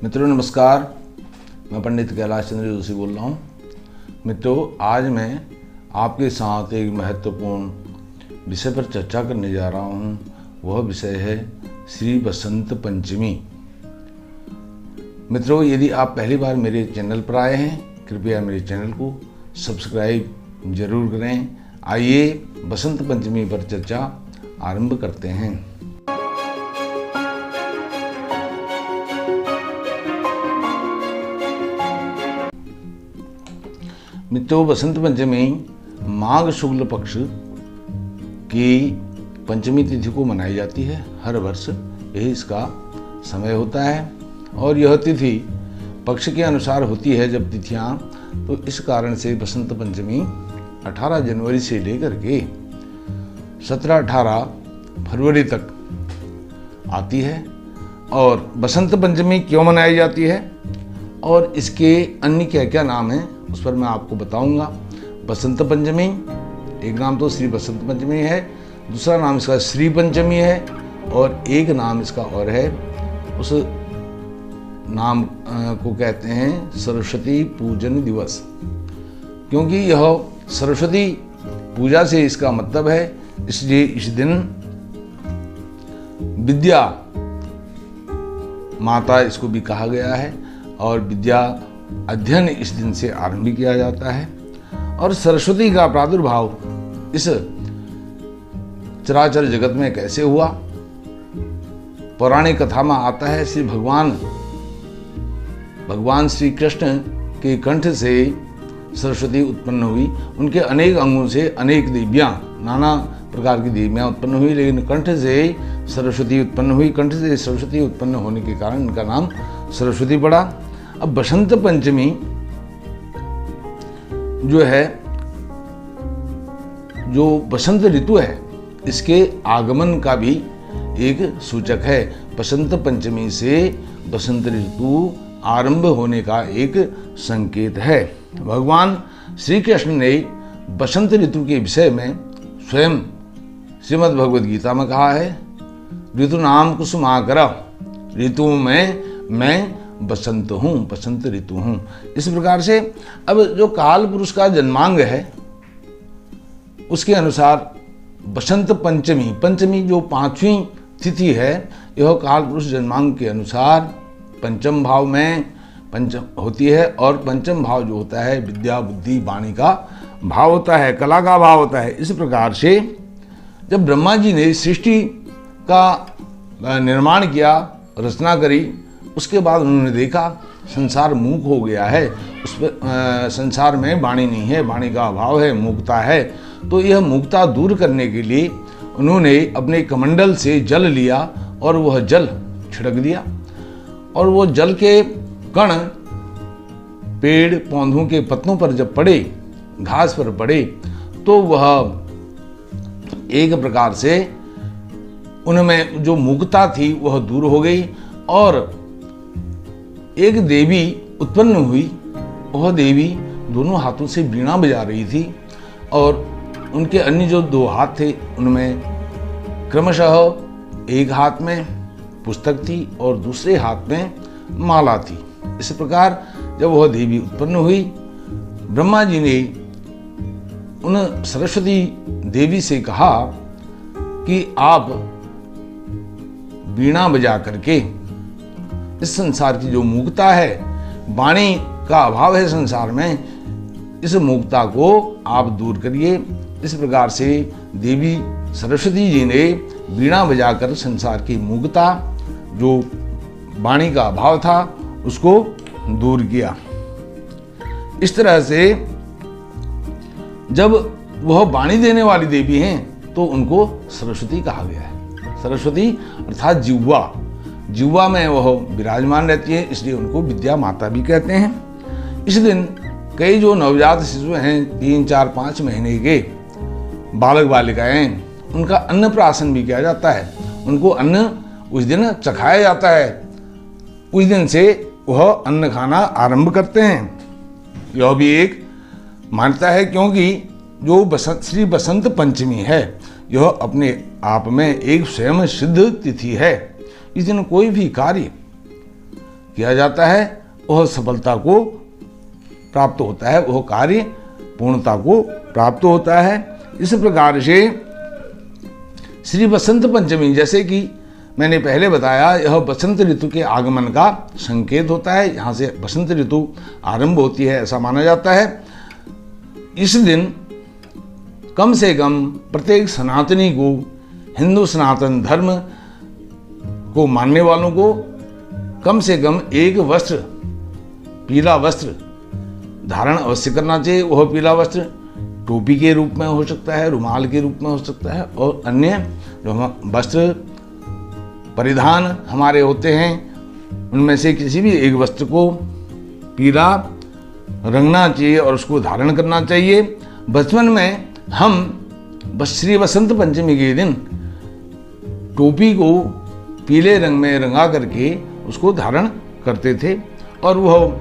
मित्रों नमस्कार, मैं पंडित कैलाश चंद्र जोशी बोल रहा हूँ। मित्रों, आज मैं आपके साथ एक महत्वपूर्ण विषय पर चर्चा करने जा रहा हूँ। वह विषय है श्री बसंत पंचमी। मित्रों, यदि आप पहली बार मेरे चैनल पर आए हैं, कृपया मेरे चैनल को सब्सक्राइब जरूर करें। आइए बसंत पंचमी पर चर्चा आरंभ करते हैं। मित्रों, बसंत पंचमी माघ शुक्ल पक्ष की पंचमी तिथि को मनाई जाती है। हर वर्ष यही इसका समय होता है और यह तिथि पक्ष के अनुसार होती है जब तिथियां, तो इस कारण से बसंत पंचमी 18 जनवरी से लेकर के 17-18 फरवरी तक आती है। और बसंत पंचमी क्यों मनाई जाती है और इसके अन्य क्या क्या नाम हैं, उस पर मैं आपको बताऊंगा। बसंत पंचमी, एक नाम तो श्री बसंत पंचमी है, दूसरा नाम इसका श्री पंचमी है और एक नाम इसका और है, उस नाम को कहते हैं सरस्वती पूजन दिवस, क्योंकि यह सरस्वती पूजा से इसका मतलब है। इसलिए इस दिन विद्या माता इसको भी कहा गया है और विद्या अध्ययन इस दिन से आरंभ किया जाता है। और सरस्वती का प्रादुर्भाव इस चराचर जगत में कैसे हुआ, पौराणिक कथा में आता है। श्री भगवान श्री कृष्ण के कंठ से सरस्वती उत्पन्न हुई। उनके अनेक अंगों से अनेक देवियां, नाना प्रकार की देवियां उत्पन्न हुई, लेकिन कंठ से सरस्वती उत्पन्न हुई। कंठ से सरस्वती उत्पन्न होने के कारण इनका नाम सरस्वती पड़ा। अब बसंत पंचमी जो है, जो बसंत ऋतु है, इसके आगमन का भी एक सूचक है। बसंत पंचमी से बसंत ऋतु आरंभ होने का एक संकेत है। भगवान श्री कृष्ण ने बसंत ऋतु के विषय में स्वयं श्रीमद् भगवद गीता में कहा है, ऋतु नाम कुसुमाकर, ऋतु में मैं बसंत हूँ, बसंत ऋतु हूँ। इस प्रकार से अब जो काल पुरुष का जन्मांग है उसके अनुसार बसंत पंचमी, पंचमी जो 5वीं तिथि है, यह काल पुरुष जन्मांग के अनुसार पंचम भाव में पंचम होती है। और पंचम भाव जो होता है विद्या बुद्धि वाणी का भाव होता है, कला का भाव होता है। इस प्रकार से जब ब्रह्मा जी ने सृष्टि का निर्माण किया, रचना करी, उसके बाद उन्होंने देखा संसार मूक हो गया है, उस पर संसार में वाणी नहीं है, वाणी का अभाव है, मूकता है। तो यह मूकता दूर करने के लिए उन्होंने अपने कमंडल से जल लिया और वह जल छिड़क दिया और वो जल के कण पेड़ पौधों के पत्तों पर जब पड़े, घास पर पड़े, तो वह एक प्रकार से उनमें जो मूकता थी वह दूर हो गई और एक देवी उत्पन्न हुई। वह देवी दोनों हाथों से वीणा बजा रही थी और उनके अन्य जो 2 हाथ थे उनमें क्रमशः एक हाथ में पुस्तक थी और दूसरे हाथ में माला थी। इस प्रकार जब वह देवी उत्पन्न हुई, ब्रह्मा जी ने उन सरस्वती देवी से कहा कि आप वीणा बजा करके इस संसार की जो मूकता है, वाणी का अभाव है संसार में, इस मूकता को आप दूर करिए। इस प्रकार से देवी सरस्वती जी ने वीणा बजाकर संसार की मूकता, जो वाणी का अभाव था, उसको दूर किया। इस तरह से जब वह वाणी देने वाली देवी हैं तो उनको सरस्वती कहा गया है। सरस्वती अर्थात जिह्वा में वह विराजमान रहती है, इसलिए उनको विद्या माता भी कहते हैं। इस दिन कई जो नवजात शिशु हैं, 3, 4, 5 महीने के बालक बालिकाएं, उनका अन्नप्राशन भी किया जाता है। उनको अन्न उस दिन चखाया जाता है। उस दिन से वह अन्न खाना आरंभ करते हैं। यह भी एक मान्यता है, क्योंकि जो श्री बसंत पंचमी है, यह अपने आप में एक स्वयं सिद्ध तिथि है। इस दिन कोई भी कार्य किया जाता है वह सफलता को प्राप्त होता है, वह कार्य पूर्णता को प्राप्त होता है। इस प्रकार से श्री बसंत पंचमी, जैसे कि मैंने पहले बताया, यह बसंत ऋतु के आगमन का संकेत होता है। यहाँ से बसंत ऋतु आरंभ होती है ऐसा माना जाता है। इस दिन कम से कम प्रत्येक सनातनी को, हिंदू सनातन धर्म को मानने वालों को कम से कम एक वस्त्र, पीला वस्त्र धारण अवश्य करना चाहिए। वह पीला वस्त्र टोपी के रूप में हो सकता है, रुमाल के रूप में हो सकता है, और अन्य जो वस्त्र परिधान हमारे होते हैं उनमें से किसी भी एक वस्त्र को पीला रंगना चाहिए और उसको धारण करना चाहिए। बचपन में हम श्री बसंत पंचमी के दिन टोपी को पीले रंग में रंगा करके उसको धारण करते थे, और वह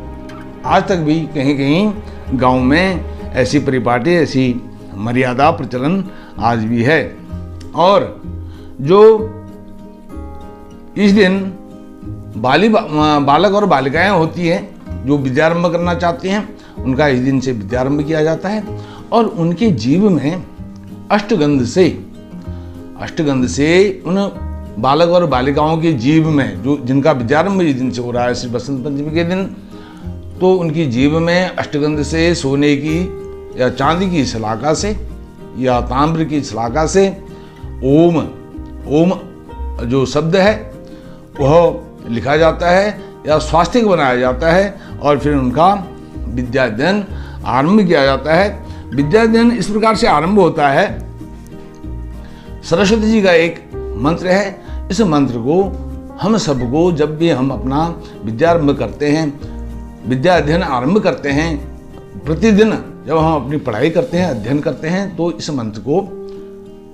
आज तक भी कहीं कहीं गांव में ऐसी परिपाटी, ऐसी मर्यादा प्रचलन आज भी है। और जो इस दिन बालक और बालिकाएं होती हैं जो विद्यारंभ करना चाहती हैं, उनका इस दिन से विद्यारंभ किया जाता है, और उनके जीव में अष्टगंध से उन बालक और बालिकाओं के जीव में, जो जिनका विद्यारंभ इस दिन से हो रहा है श्री बसंत पंचमी के दिन, तो उनकी जीव में अष्टगंध से, सोने की या चांदी की शलाका से या ताम्र की शलाका से ओम जो शब्द है वह लिखा जाता है या स्वास्तिक बनाया जाता है, और फिर उनका विद्याध्ययन आरंभ किया जाता है। विद्याध्ययन इस प्रकार से आरंभ होता है, सरस्वती जी का एक मंत्र है। इस मंत्र को हम सबको, जब भी हम अपना विद्यारंभ करते हैं, विद्या अध्ययन आरंभ करते हैं, प्रतिदिन जब हम अपनी पढ़ाई करते हैं, अध्ययन करते हैं, तो इस मंत्र को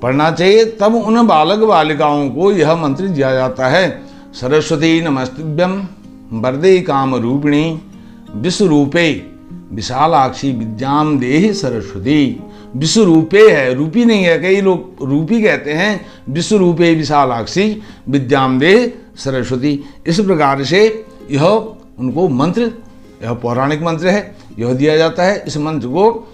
पढ़ना चाहिए। तब उन बालक बालिकाओं को यह मंत्र दिया जाता है, सरस्वती नमस्तुभ्यं वरदे काम रूपिणी विश्वरूपे विशालाक्षी विद्याम देहि सरस्वती। विश्वरूपे है, रूपी नहीं है, कई लोग रूपी कहते हैं, विश्वरूपे विशालाक्षी विद्याम देहि सरस्वती। इस प्रकार से यह उनको मंत्र, यह पौराणिक मंत्र है, यह दिया जाता है। इस मंत्र को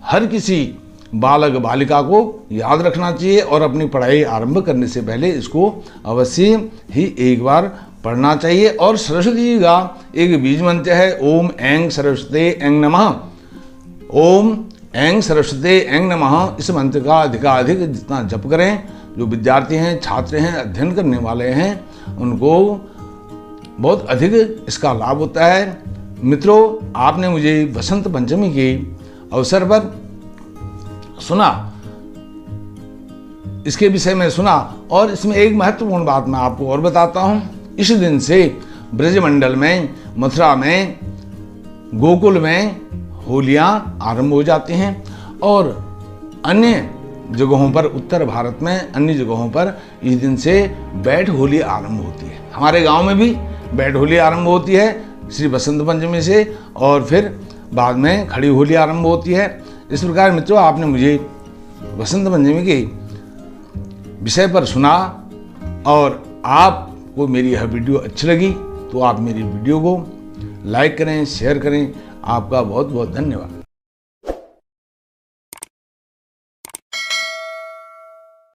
हर किसी बालक बालिका को याद रखना चाहिए और अपनी पढ़ाई आरंभ करने से पहले इसको अवश्य ही एक बार पढ़ना चाहिए। और सरस्वती जी का एक बीज मंत्र है, ओम ऐं सरस्वते ऐं नमः। ओम ऐं सरस्वते ऐं नमः। इस मंत्र का अधिकाधिक जितना जप करें, जो विद्यार्थी हैं, छात्र हैं, अध्ययन करने वाले हैं, उनको बहुत अधिक इसका लाभ होता है। मित्रों, आपने मुझे बसंत पंचमी के अवसर पर सुना, इसके विषय में सुना, और इसमें एक महत्वपूर्ण बात मैं आपको और बताता हूं। इस दिन से ब्रजमंडल में, मथुरा में, गोकुल में होलियां आरंभ हो जाती हैं, और अन्य जगहों पर, उत्तर भारत में अन्य जगहों पर इस दिन से बैठ होली आरंभ होती है। हमारे गांव में भी बैठ होली आरंभ होती है श्री बसंत पंचमी से, और फिर बाद में खड़ी होली आरंभ होती है। इस प्रकार मित्रों, आपने मुझे बसंत पंचमी के विषय पर सुना, और आपको मेरी यह वीडियो अच्छी लगी तो आप मेरी वीडियो को लाइक करें, शेयर करें। आपका बहुत बहुत धन्यवाद।